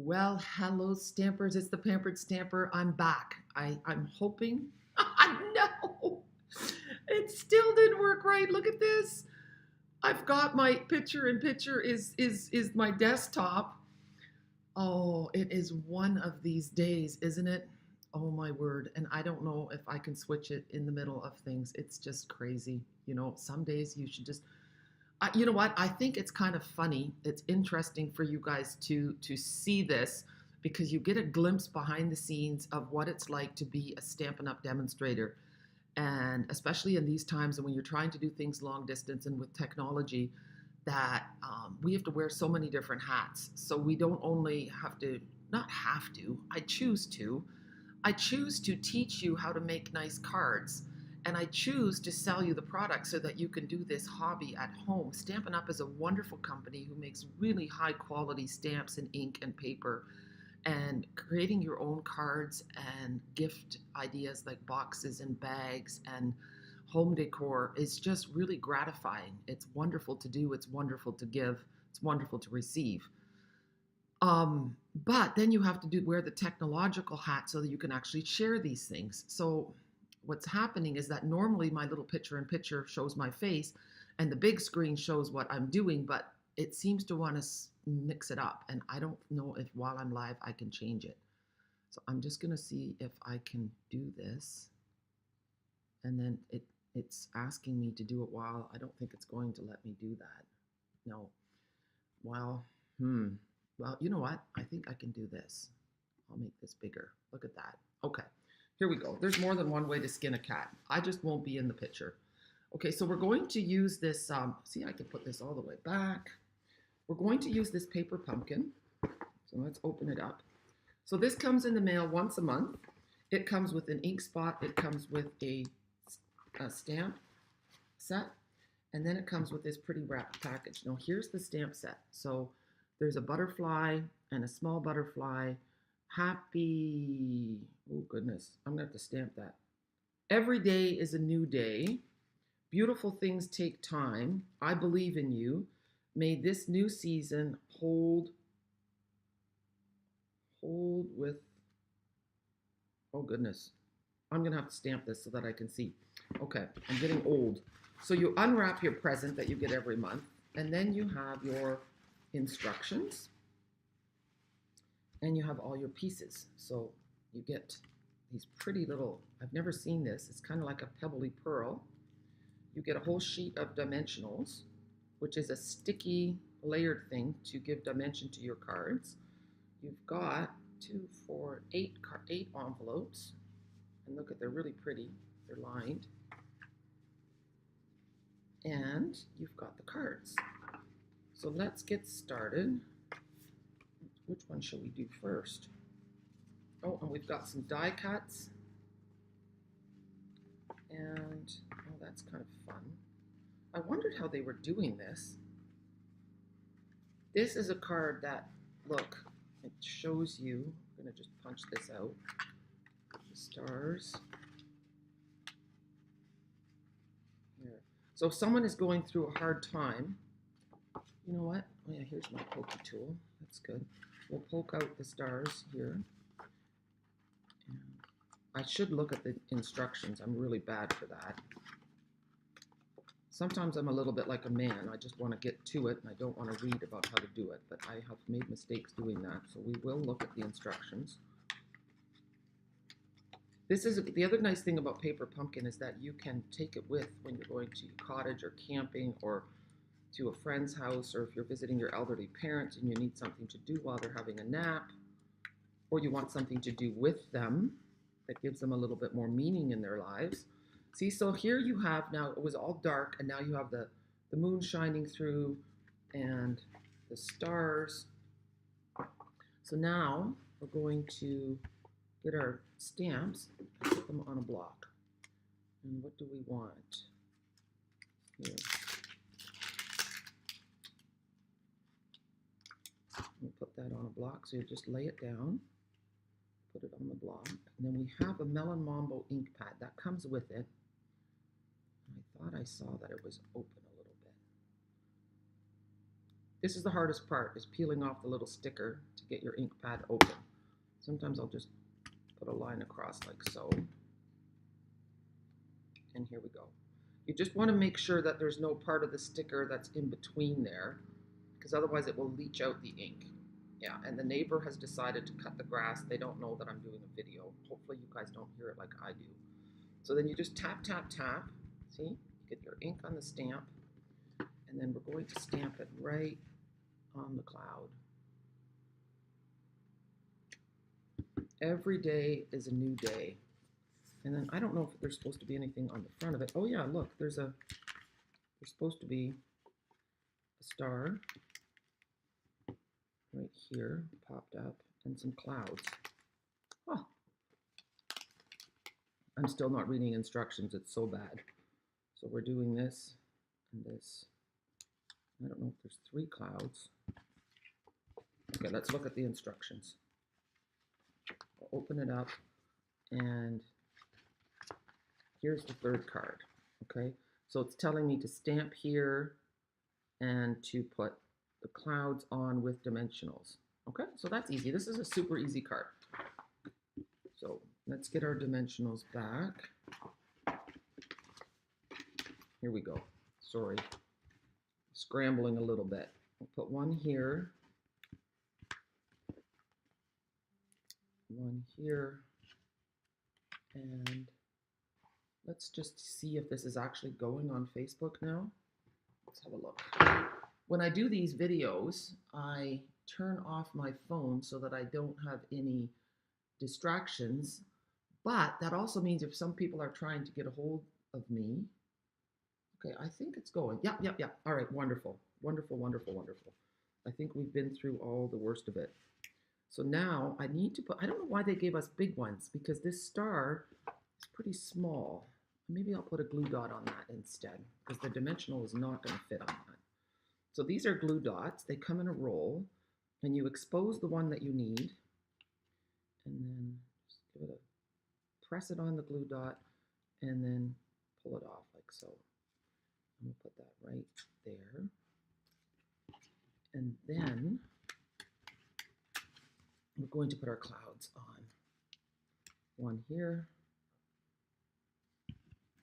Well, hello, Stampers. It's the Pampered Stamper. I'm back. I'm hoping. I know. It still didn't work right. Look at this. I've got my picture is my desktop. Oh, it is one of these days, isn't it? Oh my word. And I don't know if I can switch it in the middle of things. It's just crazy. Some days you should just you know what? I think it's kind of funny. It's interesting for you guys to see this because you get a glimpse behind the scenes of what it's like to be a Stampin' Up! Demonstrator. And especially in these times and when you're trying to do things long distance and with technology, that we have to wear so many different hats. So we don't only have to, not have to, I choose to teach you how to make nice cards. And I choose to sell you the product so that you can do this hobby at home. Stampin' Up! Is a wonderful company who makes really high quality stamps and ink and paper. And creating your own cards and gift ideas like boxes and bags and home decor is just really gratifying. It's wonderful to do, it's wonderful to give, it's wonderful to receive. But then you have to wear the technological hat so that you can actually share these things. So what's happening is that normally my little picture-in-picture shows my face and the big screen shows what I'm doing, but it seems to want to mix it up. And I don't know if while I'm live, I can change it. So I'm just going to see if I can do this. And then it's asking me to do it while I don't think it's going to let me do that. No. Well, Well, you know what? I think I can do this. I'll make this bigger. Look at that. Okay, here we go. There's more than one way to skin a cat. I just won't be in the picture. Okay, so we're going to use this, see, I can put this all the way back. We're going to use this paper pumpkin. So let's open it up. So this comes in the mail once a month. It comes with an ink spot. It comes with a stamp set. And then it comes with this pretty wrapped package. Now here's the stamp set. So there's a butterfly and a small butterfly. Happy, oh goodness, I'm gonna have to stamp that. Every day is a new day. Beautiful things take time. I believe in you. May this new season hold with, oh goodness. I'm gonna have to stamp this so that I can see. Okay, I'm getting old. So you unwrap your present that you get every month, and then you have your instructions, and you have all your pieces. So you get these pretty little, I've never seen this, it's kind of like a pebbly pearl. You get a whole sheet of dimensionals, which is a sticky layered thing to give dimension to your cards. You've got 2, 4, 8 envelopes, and look at, they're really pretty, they're lined. And you've got the cards. So let's get started. Which one shall we do first? Oh, and we've got some die cuts. And, oh, that's kind of fun. I wondered how they were doing this. This is a card that, look, it shows you, I'm gonna just punch this out, the stars. Here. So if someone is going through a hard time, you know what? Oh yeah, here's my pokey tool. That's good. We'll poke out the stars here. And I should look at the instructions. I'm really bad for that. Sometimes I'm a little bit like a man. I just want to get to it and I don't want to read about how to do it, but I have made mistakes doing that. So we will look at the instructions. This is the other nice thing about paper pumpkin is that you can take it with when you're going to cottage or camping or to a friend's house, or if you're visiting your elderly parents and you need something to do while they're having a nap, or you want something to do with them that gives them a little bit more meaning in their lives. See, so here you have now, it was all dark, and now you have the moon shining through and the stars. So now we're going to get our stamps and put them on a block. And what do we want? Here. We'll put that on a block, so you just lay it down, put it on the block, and then we have a Melon Mambo ink pad that comes with it. I thought I saw that it was open a little bit. This is the hardest part, is peeling off the little sticker to get your ink pad open. Sometimes I'll just put a line across like so. And here we go. You just want to make sure that there's no part of the sticker that's in between there, because otherwise it will leach out the ink. Yeah, and the neighbor has decided to cut the grass. They don't know that I'm doing a video. Hopefully you guys don't hear it like I do. So then you just tap, tap, tap. See? Get your ink on the stamp. And then we're going to stamp it right on the cloud. Every day is a new day. And then I don't know if there's supposed to be anything on the front of it. Oh yeah, look, there's supposed to be a star right here, popped up, and some clouds. Oh, I'm still not reading instructions, it's so bad. So we're doing this and this. I don't know if there's 3 clouds. Okay, let's look at the instructions. I'll open it up, and here's the 3rd card, okay? So it's telling me to stamp here and to put the clouds on with dimensionals, okay? So that's easy. This is a super easy card. So let's get our dimensionals back. Here we go. Sorry, scrambling a little bit. I'll put one here, one here, and let's just see if this is actually going on Facebook now. Let's have a look. When I do these videos, I turn off my phone so that I don't have any distractions, but that also means if some people are trying to get a hold of me. Okay, I think it's going. Yep. All right, wonderful. I think we've been through all the worst of it. So now I need to put, I don't know why they gave us big ones, because this star is pretty small. Maybe I'll put a glue dot on that instead, because the dimensional is not going to fit on that. So these are glue dots. They come in a roll, and you expose the one that you need, and then just give it a, press it on the glue dot, and then pull it off like so. And we'll put that right there. And then we're going to put our clouds on. One here,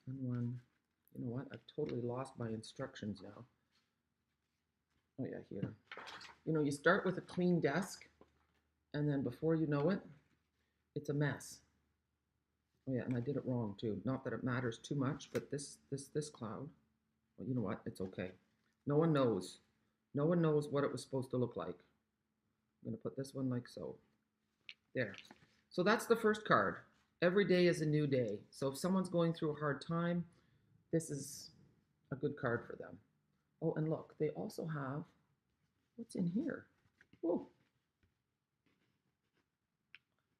and one, you know what, I've totally lost my instructions now. Oh yeah, here. You know, you start with a clean desk, and then before you know it, it's a mess. Oh yeah, and I did it wrong too. Not that it matters too much, but this cloud, well, you know what, it's okay. No one knows. No one knows what it was supposed to look like. I'm gonna put this one like so. There. So that's the first card. Every day is a new day. So if someone's going through a hard time, this is a good card for them. Oh, and look, they also have, what's in here? Whoa.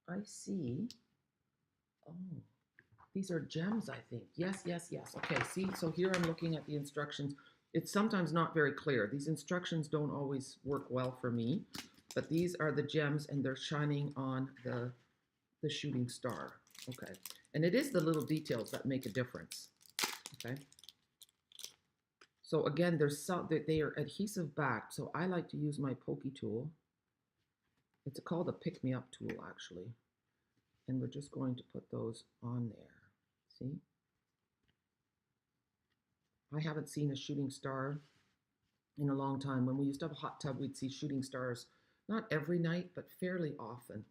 I see. Oh, these are gems, I think. Yes. Okay, see, so here I'm looking at the instructions. It's sometimes not very clear. These instructions don't always work well for me, but these are the gems, and they're shining on the shooting star. Okay, and it is the little details that make a difference. Okay, so again, there's some that they are adhesive backed, so I like to use my pokey tool. It's called a pick-me-up tool, actually, and we're just going to put those on there. See, I haven't seen a shooting star in a long time. When we used to have a hot tub, we'd see shooting stars not every night, but fairly often.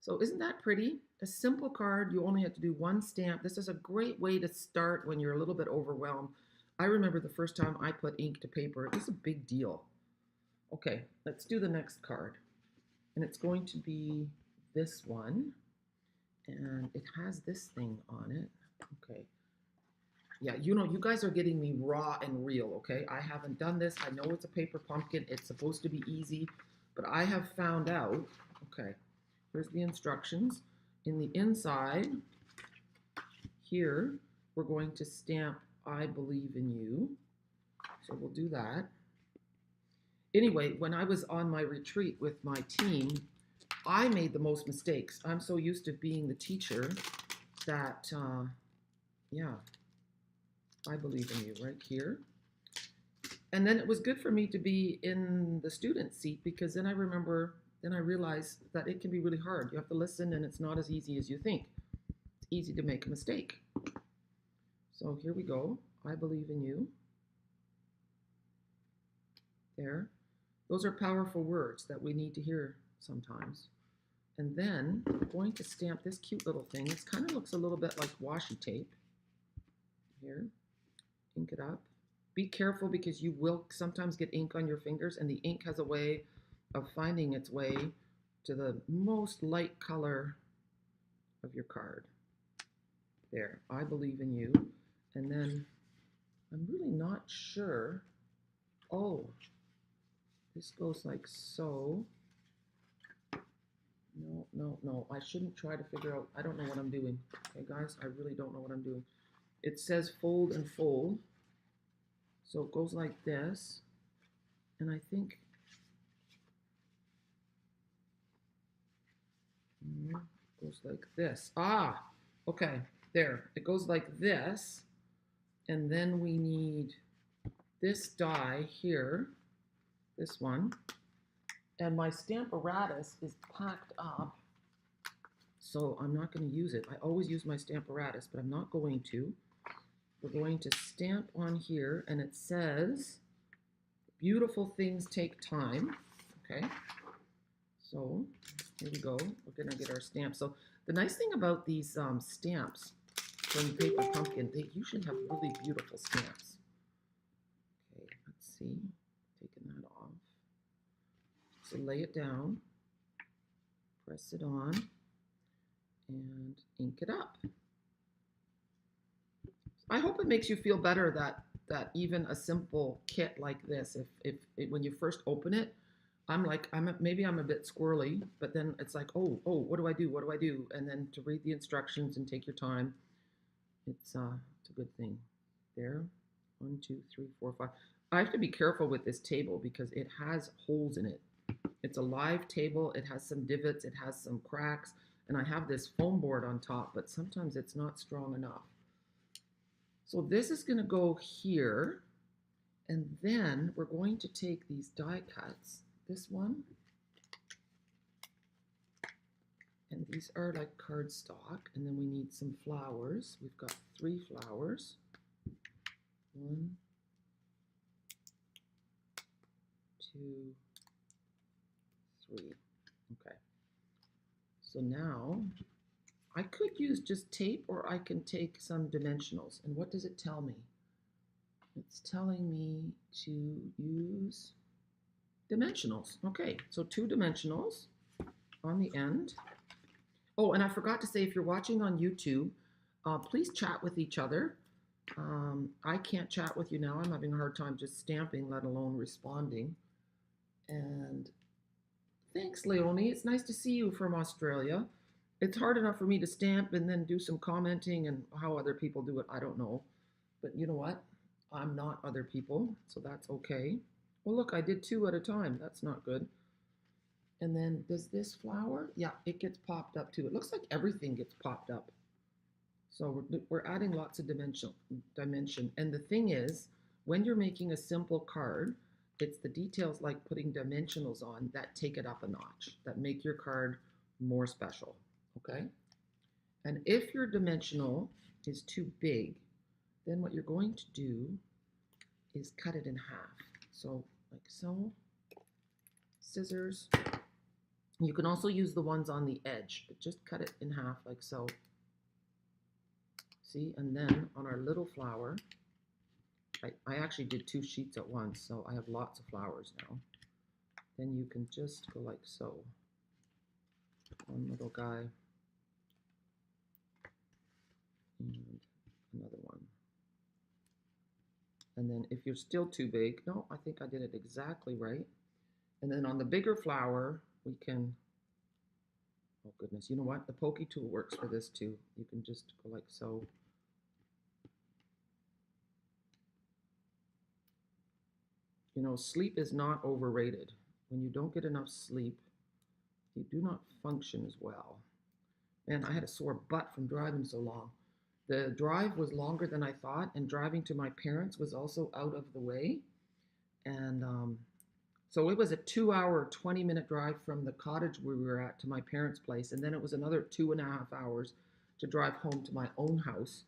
So isn't that pretty? A simple card, you only have to do one stamp. This is a great way to start when you're a little bit overwhelmed. I remember the first time I put ink to paper, it was a big deal. Okay, let's do the next card. And it's going to be this one. And it has this thing on it. Okay. Yeah, you know, you guys are getting me raw and real, okay? I haven't done this. I know it's a paper pumpkin. It's supposed to be easy, but I have found out, okay, here's the instructions. In the inside, here, we're going to stamp, I believe in you. So we'll do that. Anyway, when I was on my retreat with my team, I made the most mistakes. I'm so used to being the teacher that, yeah, I believe in you right here. And then it was good for me to be in the student seat because then I realized that it can be really hard. You have to listen and it's not as easy as you think. It's easy to make a mistake. So here we go. I believe in you. There. Those are powerful words that we need to hear sometimes. And then I'm going to stamp this cute little thing. This kind of looks a little bit like washi tape. Here, ink it up. Be careful because you will sometimes get ink on your fingers, and the ink has a way of finding its way to the most light color of your card. There, I believe in you. And then I'm really not sure. Oh, this goes like so. No, I shouldn't try to figure out. I don't know what I'm doing. Okay, guys, I really don't know what I'm doing. It says fold and fold. So it goes like this. And I think it goes like this. Ah, okay, there. It goes like this. And then we need this die here, this one. And my Stamparatus is packed up, so I'm not going to use it. I always use my Stamparatus, but I'm not going to. We're going to stamp on here, and it says, beautiful things take time. Okay, so here we go. We're going to get our stamp. So the nice thing about these stamps from Paper Pumpkin, they usually have really beautiful stamps. Okay, let's see. Taking that off. So lay it down, press it on, and ink it up. I hope it makes you feel better that even a simple kit like this, if when you first open it, maybe I'm a bit squirrely, but then it's like, oh, what do I do? What do I do? And then to read the instructions and take your time, it's a good thing. There, 1, 2, 3, 4, 5. I have to be careful with this table because it has holes in it. It's a live table. It has some divots. It has some cracks. And I have this foam board on top, but sometimes it's not strong enough. So this is going to go here. And then we're going to take these die cuts. This one. And these are like cardstock. And then we need some flowers. We've got 3 flowers. 1, 2, 3. Okay. So now I could use just tape, or I can take some dimensionals. And what does it tell me? It's telling me to use dimensionals. Okay, so 2 dimensionals on the end. Oh, and I forgot to say, if you're watching on YouTube, please chat with each other. I can't chat with you now. I'm having a hard time just stamping, let alone responding. And thanks, Leonie. It's nice to see you from Australia. It's hard enough for me to stamp and then do some commenting, and how other people do it, I don't know. But you know what? I'm not other people, so that's okay. Well, look, I did 2 at a time. That's not good. And then does this flower? Yeah, it gets popped up too. It looks like everything gets popped up. So we're adding lots of dimension. And the thing is, when you're making a simple card, it's the details like putting dimensionals on that take it up a notch, that make your card more special, okay? And if your dimensional is too big, then what you're going to do is cut it in half. So like so, scissors. You can also use the ones on the edge, but just cut it in half like so. See, and then on our little flower, I actually did 2 sheets at once, so I have lots of flowers now. Then you can just go like so. One little guy. And another one. And then if you're still too big, no, I think I did it exactly right. And then on the bigger flower, we can, oh goodness, you know what? The pokey tool works for this too. You can just go like so. You know, sleep is not overrated. When you don't get enough sleep, you do not function as well. Man, I had a sore butt from driving so long. The drive was longer than I thought, and driving to my parents was also out of the way. And so it was a 2 hour, 20-minute drive from the cottage we were at to my parents' place. And then it was another 2.5 hours to drive home to my own house.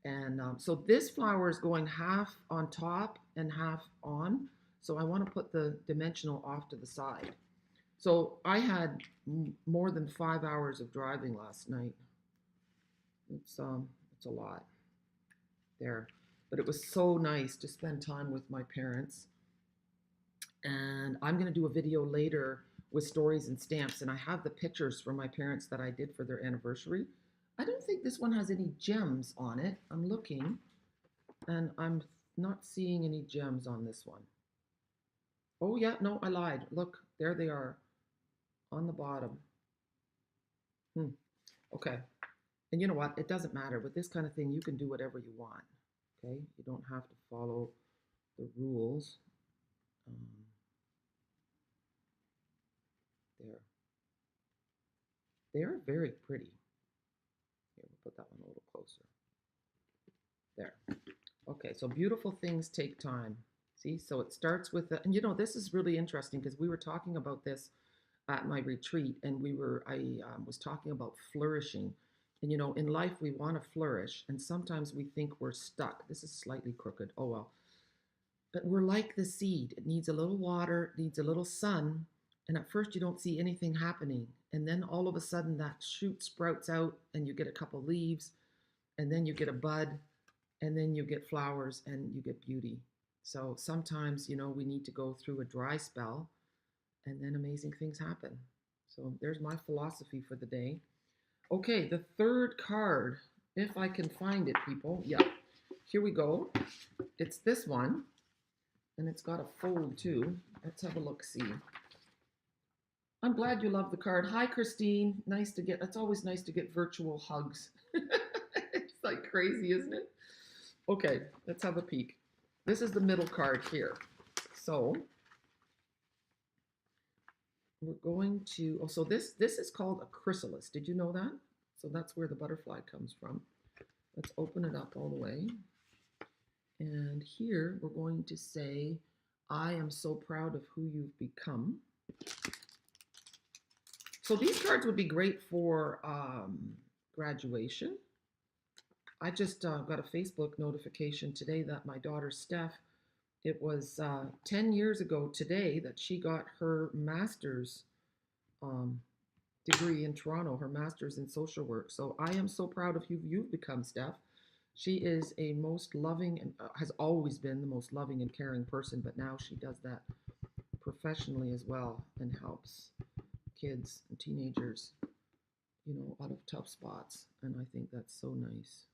And so this flower is going half on top and half on. So I want to put the dimensional off to the side. So I had more than 5 hours of driving last night. It's a lot there, but it was so nice to spend time with my parents. And I'm going to do a video later with stories and stamps, and I have the pictures from my parents that I did for their anniversary. I don't think this one has any gems on it. I'm looking, and I'm not seeing any gems on this one. Oh yeah, no, I lied. Look, there they are on the bottom. Okay. And you know what? It doesn't matter. With this kind of thing, you can do whatever you want. Okay? You don't have to follow the rules. There. They are very pretty. Here, we'll put that one a little closer. There. Okay, so beautiful things take time. See, so it starts with the, and you know, this is really interesting because we were talking about this at my retreat, and I was talking about flourishing. And you know, in life we want to flourish, and sometimes we think we're stuck. This is slightly crooked. Oh well. But we're like the seed. It needs a little water, it needs a little sun, and at first you don't see anything happening. And then all of a sudden that shoot sprouts out and you get a couple leaves, and then you get a bud, and then you get flowers and you get beauty. So sometimes, you know, we need to go through a dry spell and then amazing things happen. So there's my philosophy for the day. Okay, the third card, if I can find it, people. Yeah, here we go. It's this one, and it's got a fold too. Let's have a look-see. I'm glad you love the card. Hi, Christine. Nice to get, it's always nice to get virtual hugs. It's like crazy, isn't it? Okay, let's have a peek. This is the middle card here. So we're going to, oh, so this is called a chrysalis. Did you know that? So that's where the butterfly comes from. Let's open it up all the way. And here we're going to say, I am so proud of who you've become. So these cards would be great for graduation. I just got a Facebook notification today that my daughter Steph, it was 10 years ago today that she got her master's degree in Toronto, her master's in social work. So I am so proud of who you've become, Steph. She is a most loving and has always been the most loving and caring person, but now she does that professionally as well and helps kids and teenagers, you know, out of tough spots. And I think that's so nice.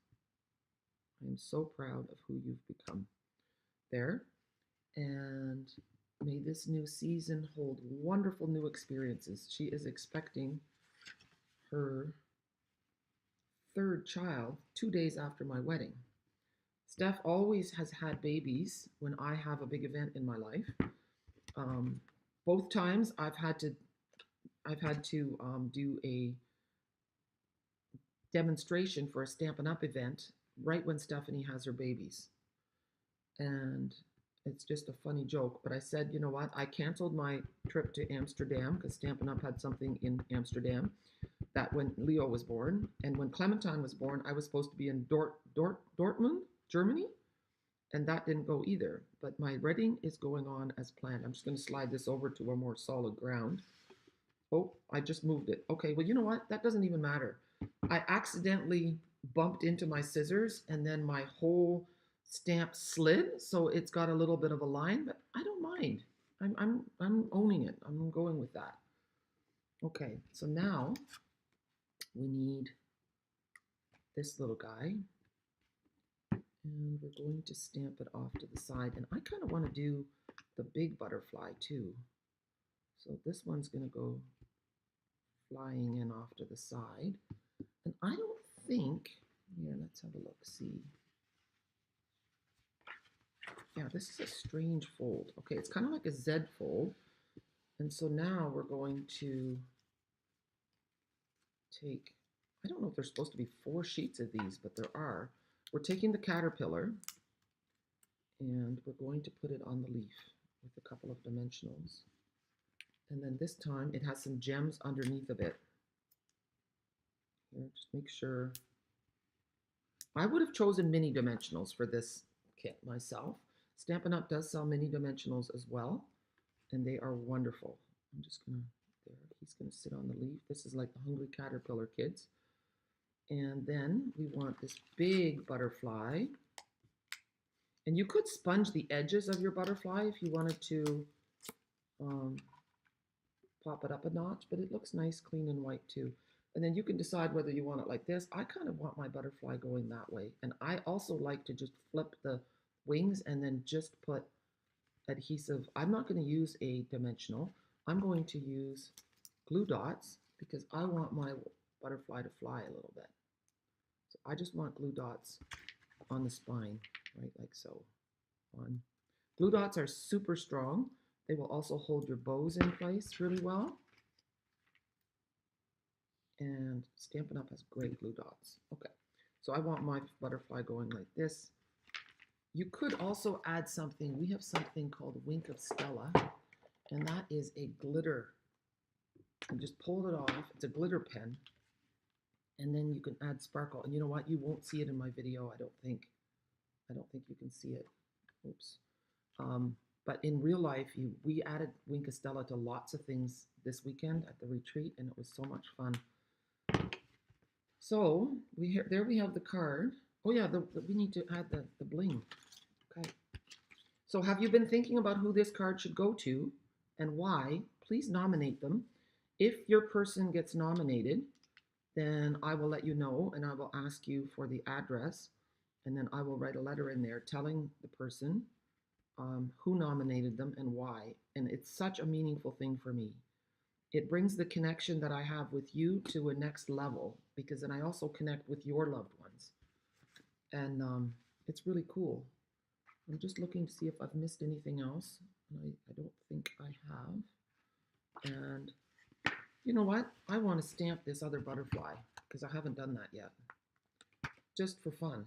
I am so proud of who you've become there. And may this new season hold wonderful new experiences. She is expecting her third child 2 days after my wedding. Steph always has had babies when I have a big event in my life. Both times I've had to do a demonstration for a Stampin' Up event right when Stephanie has her babies. And it's just a funny joke, but I said, you know what? I canceled my trip to Amsterdam because Stampin' Up had something in Amsterdam that when Leo was born. And when Clementine was born, I was supposed to be in Dortmund, Germany, and that didn't go either. But my wedding is going on as planned. I'm just going to slide this over to a more solid ground. Oh, I just moved it. Okay, well, you know what? That doesn't even matter. I accidentally bumped into my scissors and then my whole stamp slid, so it's got a little bit of a line, but I don't mind. I'm owning it. I'm going with that. Okay, so now we need this little guy, and we're going to stamp it off to the side. And I kind of want to do the big butterfly too. So this one's going to go flying in off to the side. And I don't think, here, let's have a look, see. Yeah, this is a strange fold. Okay, it's kind of like a Z fold. And so now we're going to take, I don't know if there's supposed to be 4 sheets of these, but there are. We're taking the caterpillar And we're going to put it on the leaf with a couple of dimensionals. And then this time it has some gems underneath of it. Here, just make sure. I would have chosen mini dimensionals for this kit myself. Stampin' Up! Does sell mini dimensionals as well, and they are wonderful. I'm just gonna, there, he's gonna sit on the leaf. This is like the Hungry Caterpillar Kids. And then we want this big butterfly. And you could sponge the edges of your butterfly if you wanted to pop it up a notch, but it looks nice, clean and white too. And then you can decide whether you want it like this. I kind of want my butterfly going that way. And I also like to just flip the wings and then just put adhesive. I'm not going to use a dimensional. I'm going to use glue dots because I want my butterfly to fly a little bit. So I just want glue dots on the spine, right, like so. On. Glue dots are super strong. They will also hold your bows in place really well. And Stampin' Up! Has great glue dots. Okay, so I want my butterfly going like this. You could also add something. We have something called Wink of Stella, and that is a glitter. And just pull it off. It's a glitter pen. And then you can add sparkle. And you know what? You won't see it in my video, I don't think. I don't think you can see it. Oops. But in real life, we added Wink of Stella to lots of things this weekend at the retreat, and it was so much fun. So there we have the card. Oh yeah, we need to add the bling. Okay. So have you been thinking about who this card should go to and why? Please nominate them. If your person gets nominated, then I will let you know and I will ask you for the address, and then I will write a letter in there telling the person who nominated them and why. And it's such a meaningful thing for me. It brings the connection that I have with you to a next level, because then I also connect with your loved ones. And it's really cool. I'm just looking to see if I've missed anything else. I don't think I have. And you know what? I want to stamp this other butterfly because I haven't done that yet. Just for fun.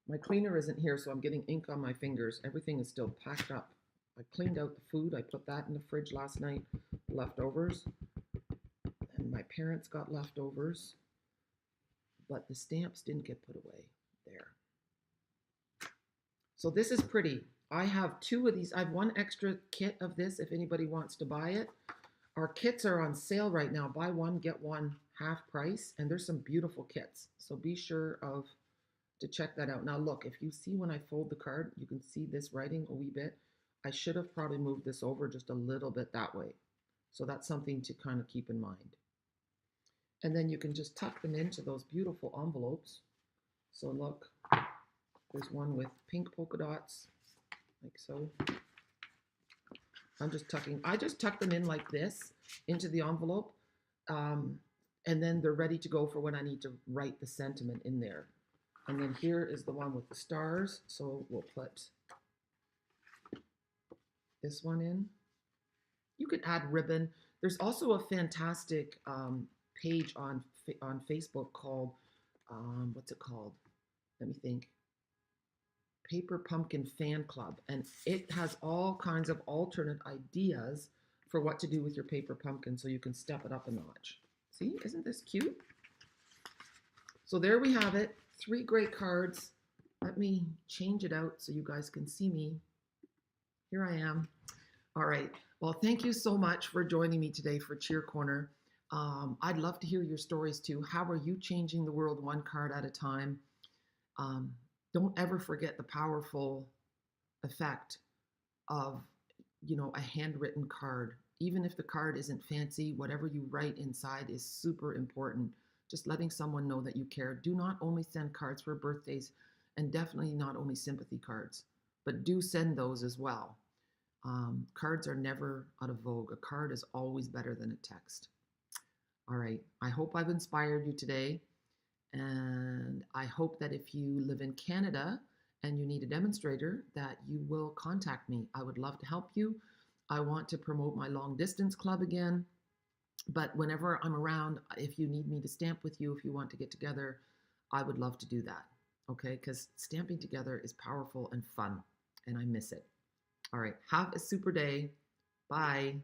My cleaner isn't here, so I'm getting ink on my fingers. Everything is still packed up. I cleaned out the food. I put that in the fridge last night, leftovers. And my parents got leftovers. But the stamps didn't get put away there. So this is pretty. I have two of these. I have one extra kit of this if anybody wants to buy it. Our kits are on sale right now. Buy one, get one half price. And there's some beautiful kits. So be sure to check that out. Now look, if you see when I fold the card, you can see this writing a wee bit. I should have probably moved this over just a little bit that way. So that's something to kind of keep in mind. And then you can just tuck them into those beautiful envelopes. So look, there's one with pink polka dots, like so. I just tuck them in like this into the envelope. And then they're ready to go for when I need to write the sentiment in there. And then here is the one with the stars. So we'll put this one in. You could add ribbon. There's also a fantastic page on Facebook called, what's it called? Let me think. Paper Pumpkin Fan Club. And it has all kinds of alternate ideas for what to do with your paper pumpkin so you can step it up a notch. See, isn't this cute? So there we have it. 3 great cards. Let me change it out so you guys can see me. Here I am. All right. Well, thank you so much for joining me today for Cheer Corner. I'd love to hear your stories too. How are you changing the world one card at a time? Don't ever forget the powerful effect of, a handwritten card. Even if the card isn't fancy, whatever you write inside is super important. Just letting someone know that you care. Do not only send cards for birthdays, and definitely not only sympathy cards, but do send those as well. Cards are never out of vogue. A card is always better than a text. All right. I hope I've inspired you today. And I hope that if you live in Canada and you need a demonstrator, that you will contact me. I would love to help you. I want to promote my long distance club again. But whenever I'm around, if you need me to stamp with you, if you want to get together, I would love to do that. okay? Because stamping together is powerful and fun, and I miss it. All right, have a super day. Bye.